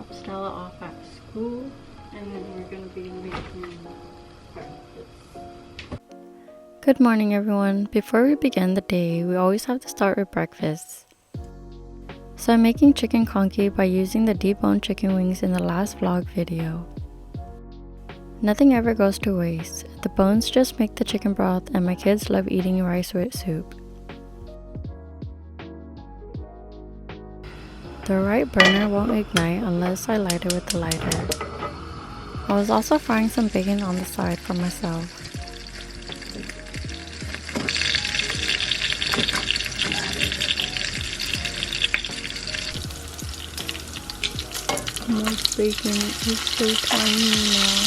drop Stella off at school, and then we're gonna be making breakfast. Good morning, everyone. Before we begin the day, we always have to start with breakfast. So I'm making chicken conky by using the deboned chicken wings in the last vlog video. Nothing ever goes to waste. The bones just make the chicken broth, and my kids love eating rice with soup. The right burner won't ignite unless I light it with the lighter. I was also frying some bacon on the side for myself. My bacon is so tiny now.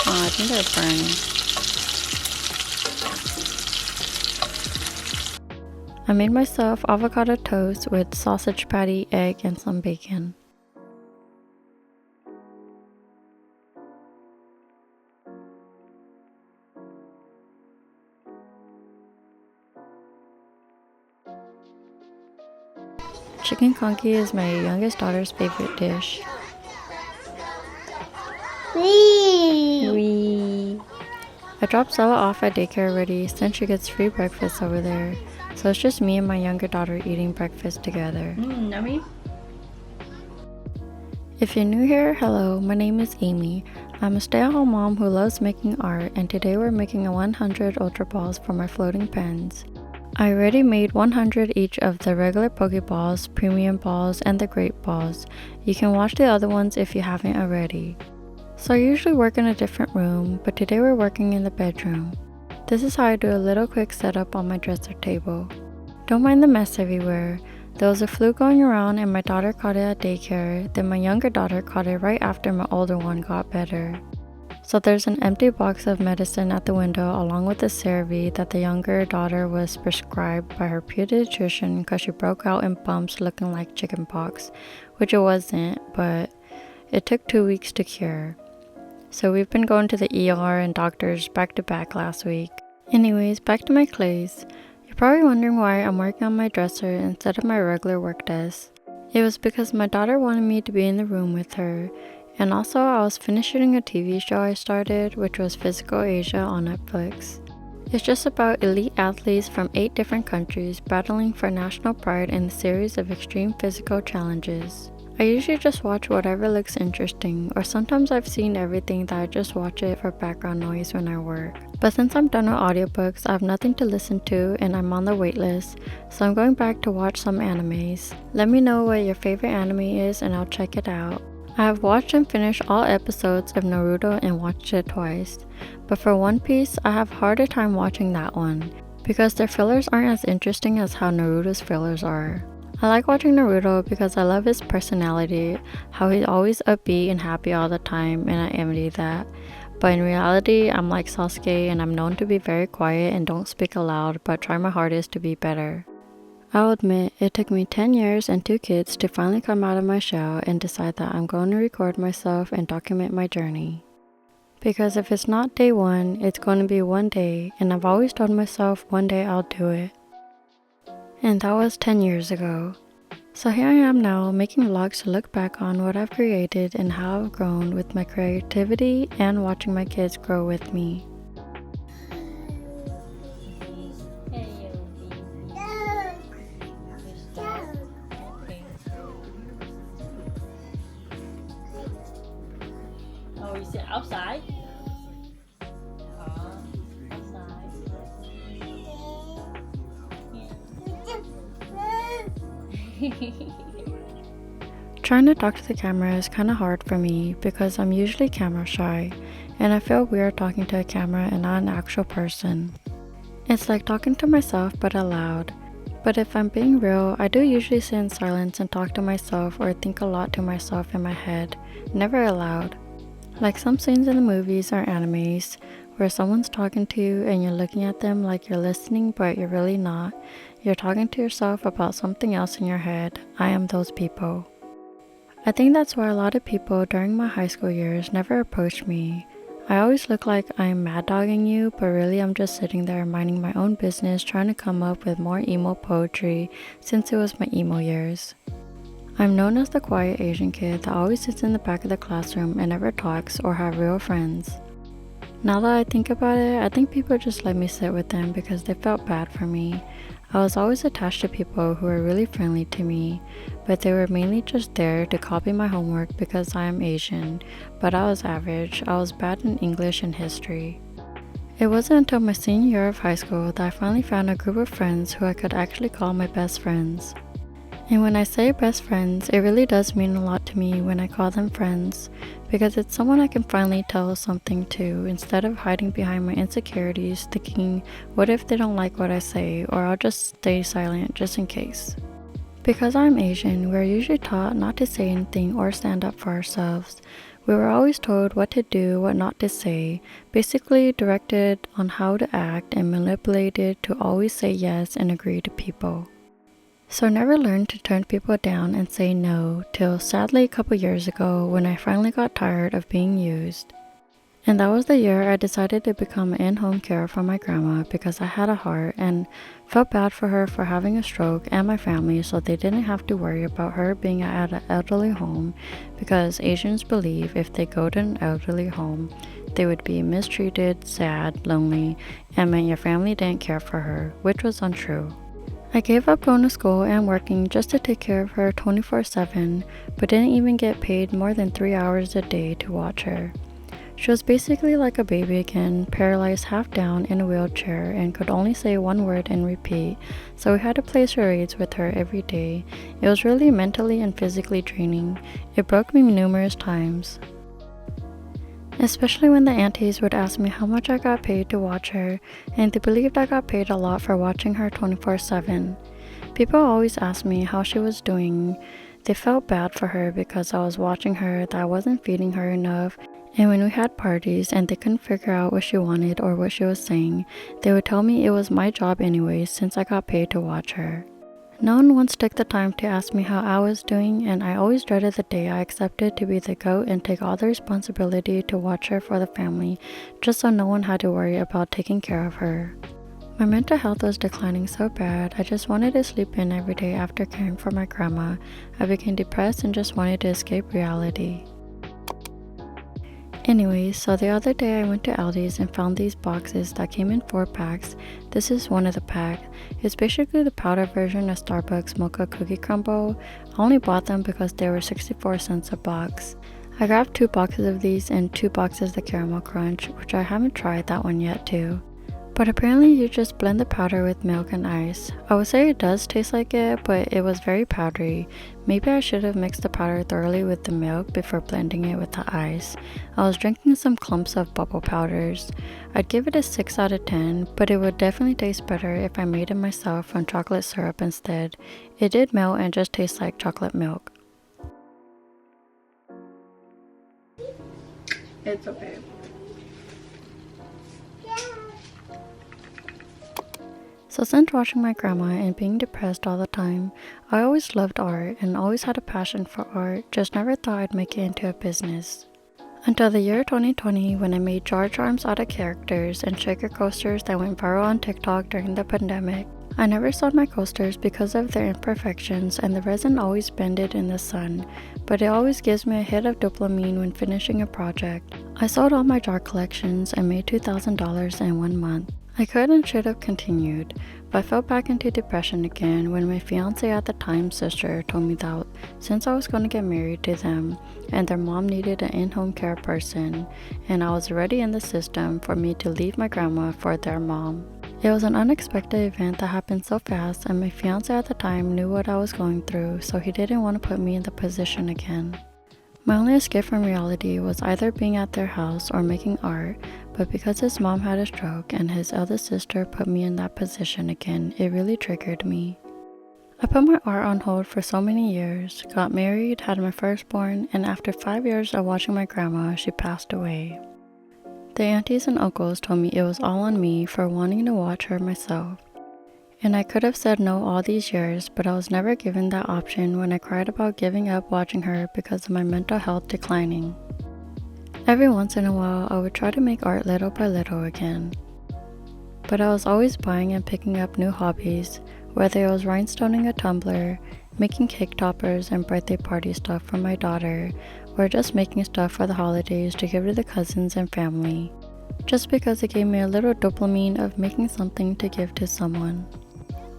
Oh, I think they're burning. I made myself avocado toast with sausage patty, egg, and some bacon. Chicken conky is my youngest daughter's favorite dish. Wee. I dropped Stella off at daycare already since she gets free breakfast over there. So it's just me and my younger daughter eating breakfast together. Yummy. If you're new here, hello, my name is Amy. I'm a stay-at-home mom who loves making art, and today we're making a 100 ultra balls for my floating pens. I already made 100 each of the regular pokeballs, premium balls, and the great balls. You can watch the other ones if you haven't already. So I usually work in a different room, but today we're working in the bedroom. This is how I do a little quick setup on my dresser table. Don't mind the mess everywhere. There was a flu going around and my daughter caught it at daycare, then my younger daughter caught it right after my older one got better. So there's an empty box of medicine at the window along with the CeraVe that the younger daughter was prescribed by her pediatrician because she broke out in bumps looking like chickenpox, which it wasn't, but it took 2 weeks to cure. So we've been going to the ER and doctors back to back last week. Anyways, back to my clays. You're probably wondering why I'm working on my dresser instead of my regular work desk. It was because my daughter wanted me to be in the room with her. And also I was finishing a TV show I started, which was Physical Asia on Netflix. It's just about elite athletes from 8 different countries battling for national pride in a series of extreme physical challenges. I usually just watch whatever looks interesting, or sometimes I've seen everything that I just watch it for background noise when I work. But since I'm done with audiobooks, I have nothing to listen to and I'm on the waitlist, so I'm going back to watch some animes. Let me know what your favorite anime is and I'll check it out. I have watched and finished all episodes of Naruto and watched it twice, but for One Piece, I have a harder time watching that one, because their fillers aren't as interesting as how Naruto's fillers are. I like watching Naruto because I love his personality, how he's always upbeat and happy all the time, and I envy that. But in reality, I'm like Sasuke and I'm known to be very quiet and don't speak aloud, but try my hardest to be better. I'll admit, it took me 10 years and 2 kids to finally come out of my shell and decide that I'm going to record myself and document my journey. Because if it's not day one, it's going to be one day, and I've always told myself one day I'll do it. And that was 10 years ago. So here I am now, making vlogs to look back on what I've created and how I've grown with my creativity and watching my kids grow with me. Oh, you sit outside? Trying to talk to the camera is kind of hard for me because I'm usually camera shy, and I feel weird talking to a camera and not an actual person. It's like talking to myself but aloud. But if I'm being real, I do usually sit in silence and talk to myself or think a lot to myself in my head, never aloud. Like some scenes in the movies or animes where someone's talking to you and you're looking at them like you're listening but you're really not. You're talking to yourself about something else in your head. I am those people. I think that's why a lot of people during my high school years never approached me. I always look like I'm mad dogging you, but really I'm just sitting there minding my own business trying to come up with more emo poetry since it was my emo years. I'm known as the quiet Asian kid that always sits in the back of the classroom and never talks or have real friends. Now that I think about it, I think people just let me sit with them because they felt bad for me. I was always attached to people who were really friendly to me, but they were mainly just there to copy my homework because I am Asian, but I was average. I was bad in English and history. It wasn't until my senior year of high school that I finally found a group of friends who I could actually call my best friends. And when I say best friends, it really does mean a lot to me when I call them friends, because it's someone I can finally tell something to instead of hiding behind my insecurities thinking, what if they don't like what I say, or I'll just stay silent just in case. Because I'm Asian, we're usually taught not to say anything or stand up for ourselves. We were always told what to do, what not to say, basically directed on how to act and manipulated to always say yes and agree to people. So I never learned to turn people down and say no till sadly a couple years ago when I finally got tired of being used. And that was the year I decided to become an in-home carer for my grandma because I had a heart and felt bad for her for having a stroke and my family, so they didn't have to worry about her being at an elderly home, because Asians believe if they go to an elderly home, they would be mistreated, sad, lonely, and meant your family didn't care for her, which was untrue. I gave up going to school and working just to take care of her 24/7, but didn't even get paid more than 3 hours a day to watch her. She was basically like a baby again, paralyzed half down in a wheelchair and could only say one word and repeat, so we had to play charades with her every day. It was really mentally and physically draining. It broke me numerous times. Especially when the aunties would ask me how much I got paid to watch her, and they believed I got paid a lot for watching her 24/7. People always asked me how she was doing. They felt bad for her because I was watching her, that I wasn't feeding her enough, and when we had parties and they couldn't figure out what she wanted or what she was saying, they would tell me it was my job anyways since I got paid to watch her. No one once took the time to ask me how I was doing, and I always dreaded the day I accepted to be the goat and take all the responsibility to watch her for the family, just so no one had to worry about taking care of her. My mental health was declining so bad, I just wanted to sleep in every day after caring for my grandma. I became depressed and just wanted to escape reality. Anyways, so the other day I went to Aldi's and found these boxes that came in 4 packs. This is one of the pack. It's basically the powder version of Starbucks Mocha Cookie Crumble. I only bought them because they were 64 cents a box. I grabbed 2 boxes of these and 2 boxes of the Caramel Crunch, which I haven't tried that one yet too. But apparently you just blend the powder with milk and ice. I would say it does taste like it, but it was very powdery. Maybe I should have mixed the powder thoroughly with the milk before blending it with the ice. I was drinking some clumps of bubble powders. I'd give it a 6 out of 10, but it would definitely taste better if I made it myself from chocolate syrup instead. It did melt and just tastes like chocolate milk. It's okay. So since watching my grandma and being depressed all the time, I always loved art and always had a passion for art, just never thought I'd make it into a business. Until the year 2020 when I made jar charms out of characters and shaker coasters that went viral on TikTok during the pandemic. I never sold my coasters because of their imperfections and the resin always bended in the sun, but it always gives me a hit of dopamine when finishing a project. I sold all my jar collections and made $2,000 in 1 month. I could and should have continued, but I fell back into depression again when my fiance at the time's sister told me that since I was going to get married to them and their mom needed an in-home care person, and I was already in the system for me to leave my grandma for their mom. It was an unexpected event that happened so fast, and my fiance at the time knew what I was going through, so he didn't want to put me in the position again. My only escape from reality was either being at their house or making art, but because his mom had a stroke and his eldest sister put me in that position again, it really triggered me. I put my art on hold for so many years, got married, had my firstborn, and after 5 years of watching my grandma, she passed away. The aunties and uncles told me it was all on me for wanting to watch her myself. And I could have said no all these years, but I was never given that option when I cried about giving up watching her because of my mental health declining. Every once in a while, I would try to make art little by little again. But I was always buying and picking up new hobbies, whether it was rhinestoning a tumbler, making cake toppers and birthday party stuff for my daughter, or just making stuff for the holidays to give to the cousins and family, just because it gave me a little dopamine of making something to give to someone.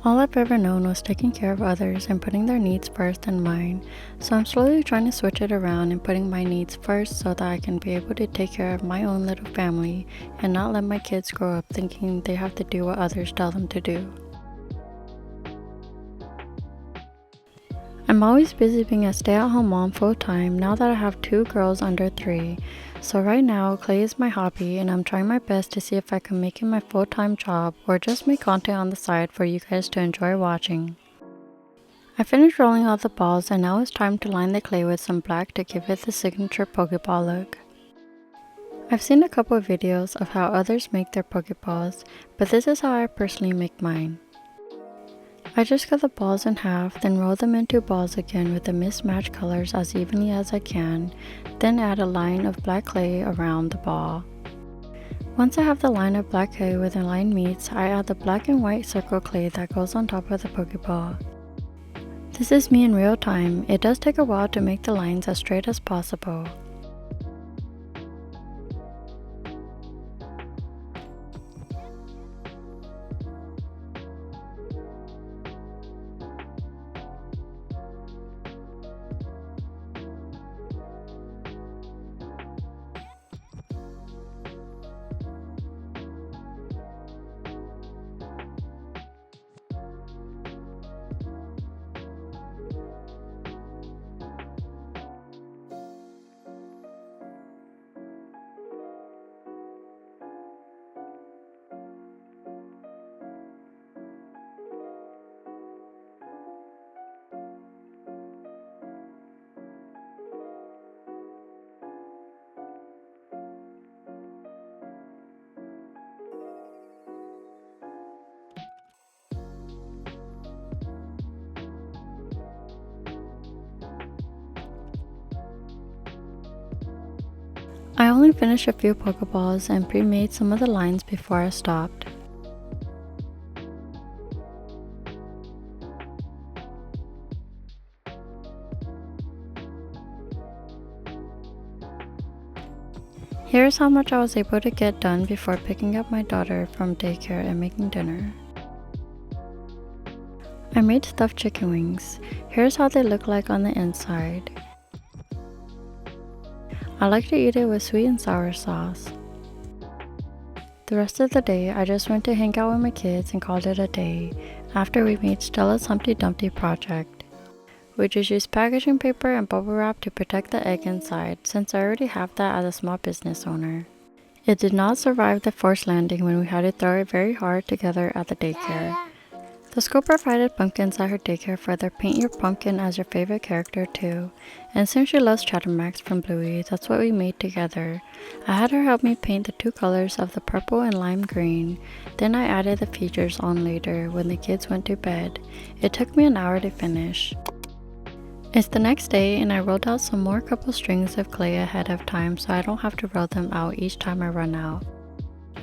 All I've ever known was taking care of others and putting their needs first than mine, so I'm slowly trying to switch it around and putting my needs first so that I can be able to take care of my own little family and not let my kids grow up thinking they have to do what others tell them to do. I'm always busy being a stay-at-home mom full-time now that I have 2 girls under 3, so right now clay is my hobby and I'm trying my best to see if I can make it my full-time job or just make content on the side for you guys to enjoy watching. I finished rolling out the balls and now it's time to line the clay with some black to give it the signature pokeball look. I've seen a couple of videos of how others make their pokeballs, but this is how I personally make mine. I just cut the balls in half, then roll them into balls again with the mismatched colors as evenly as I can, then add a line of black clay around the ball. Once I have the line of black clay where the line meets, I add the black and white circle clay that goes on top of the Pokeball. This is me in real time. It does take a while to make the lines as straight as possible. I only finished a few Pokeballs and pre-made some of the lines before I stopped. Here's how much I was able to get done before picking up my daughter from daycare and making dinner. I made stuffed chicken wings. Here's how they look like on the inside. I like to eat it with sweet and sour sauce. The rest of the day, I just went to hang out with my kids and called it a day after we made Stella's Humpty Dumpty project. We just used packaging paper and bubble wrap to protect the egg inside since I already have that as a small business owner. It did not survive the forced landing when we had to throw it very hard together at the daycare. The school provided pumpkins at her daycare for their paint your pumpkin as your favorite character too, and since she loves Chattermax from Bluey, that's what we made together. I had her help me paint the 2 colors of the purple and lime green, then I added the features on later when the kids went to bed. It took me an hour to finish. It's the next day and I rolled out some more couple strings of clay ahead of time so I don't have to roll them out each time I run out.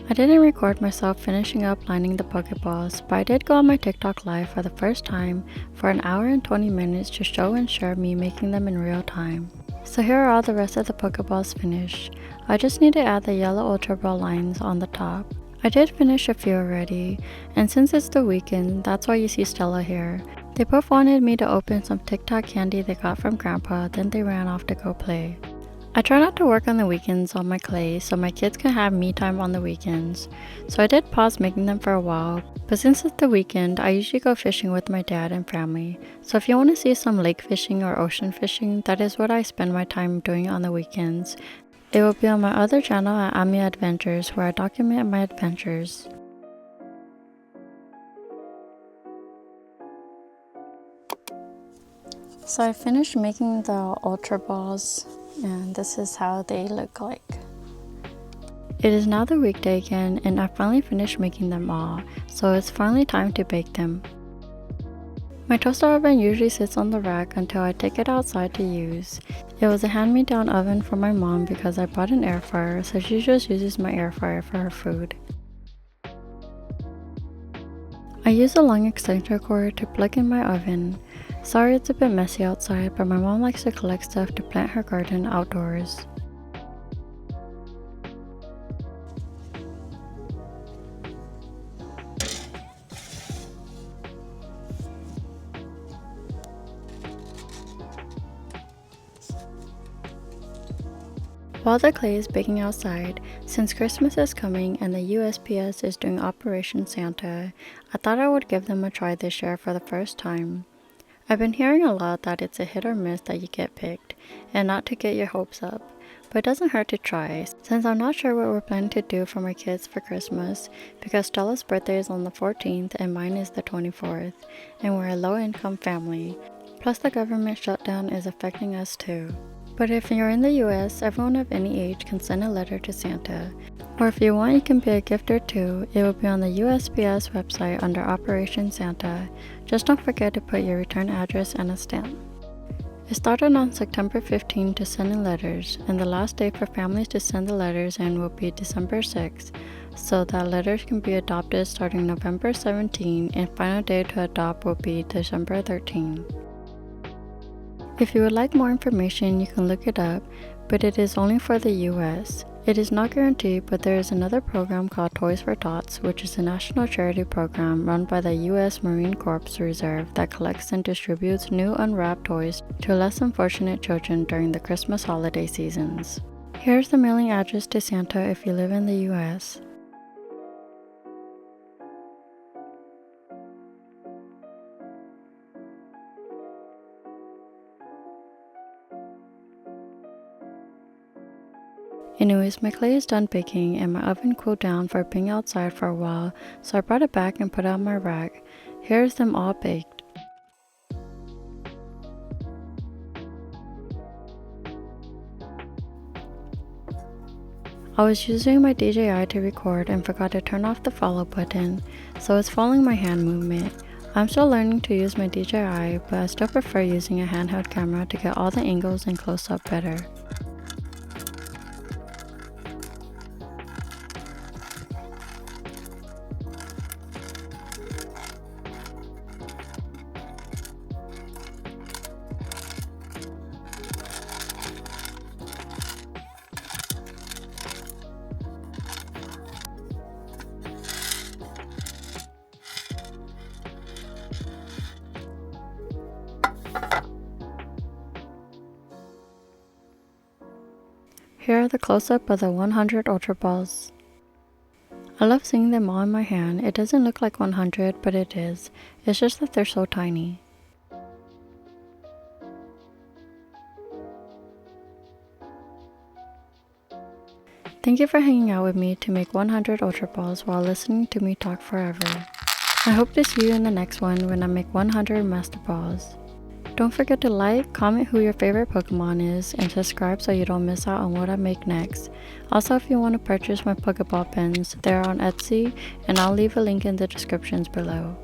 I didn't record myself finishing up lining the Pokeballs, but I did go on my TikTok live for the first time for an hour and 20 minutes to show and share me making them in real time. So here are all the rest of the Pokeballs finished. I just need to add the yellow Ultra Ball lines on the top. I did finish a few already, and since it's the weekend, that's why you see Stella here. They both wanted me to open some Tic Tac candy they got from Grandpa, then they ran off to go play. I try not to work on the weekends on my clay so my kids can have me time on the weekends, so I did pause making them for a while, but since it's the weekend, I usually go fishing with my dad and family, so if you want to see some lake fishing or ocean fishing, that is what I spend my time doing on the weekends. It will be on my other channel at ahhmeycreations where I document my adventures. So I finished making the Ultra Balls, and this is how they look like. It is now the weekday again, and I finally finished making them all, so it's finally time to bake them. My toaster oven usually sits on the rack until I take it outside to use. It was a hand-me-down oven from my mom because I bought an air fryer, so she just uses my air fryer for her food. I use a long extension cord to plug in my oven. Sorry it's a bit messy outside, but my mom likes to collect stuff to plant her garden outdoors. While the clay is baking outside, since Christmas is coming and the USPS is doing Operation Santa, I thought I would give them a try this year for the first time. I've been hearing a lot that it's a hit or miss that you get picked, and not to get your hopes up, but it doesn't hurt to try, since I'm not sure what we're planning to do for my kids for Christmas, because Stella's birthday is on the 14th and mine is the 24th, and we're a low-income family, plus the government shutdown is affecting us too. But if you're in the US, everyone of any age can send a letter to Santa. Or if you want, you can be a gifter too. It will be on the USPS website under Operation Santa. Just don't forget to put your return address and a stamp. It started on September 15 to send in letters, and the last day for families to send the letters in will be December 6, so that letters can be adopted starting November 17, and final day to adopt will be December 13. If you would like more information, you can look it up, but it is only for the US. It is not guaranteed, but there is another program called Toys for Tots, which is a national charity program run by the US Marine Corps Reserve that collects and distributes new unwrapped toys to less unfortunate children during the Christmas holiday seasons. Here's the mailing address to Santa if you live in the US. Anyways, my clay is done baking and my oven cooled down for being outside for a while, so I brought it back and put it on my rack. Here's them all baked. I was using my DJI to record and forgot to turn off the follow button, so it's following my hand movement. I'm still learning to use my DJI, but I still prefer using a handheld camera to get all the angles and close up better. Here are the close-up of the 100 Ultra Balls. I love seeing them all in my hand. It doesn't look like 100, but it is. It's just that they're so tiny. Thank you for hanging out with me to make 100 Ultra Balls while listening to me talk forever. I hope to see you in the next one when I make 100 Master Balls. Don't forget to like, comment who your favorite Pokemon is, and subscribe so you don't miss out on what I make next. Also, if you want to purchase my pokeball pens, they're on Etsy, and I'll leave a link in the descriptions below.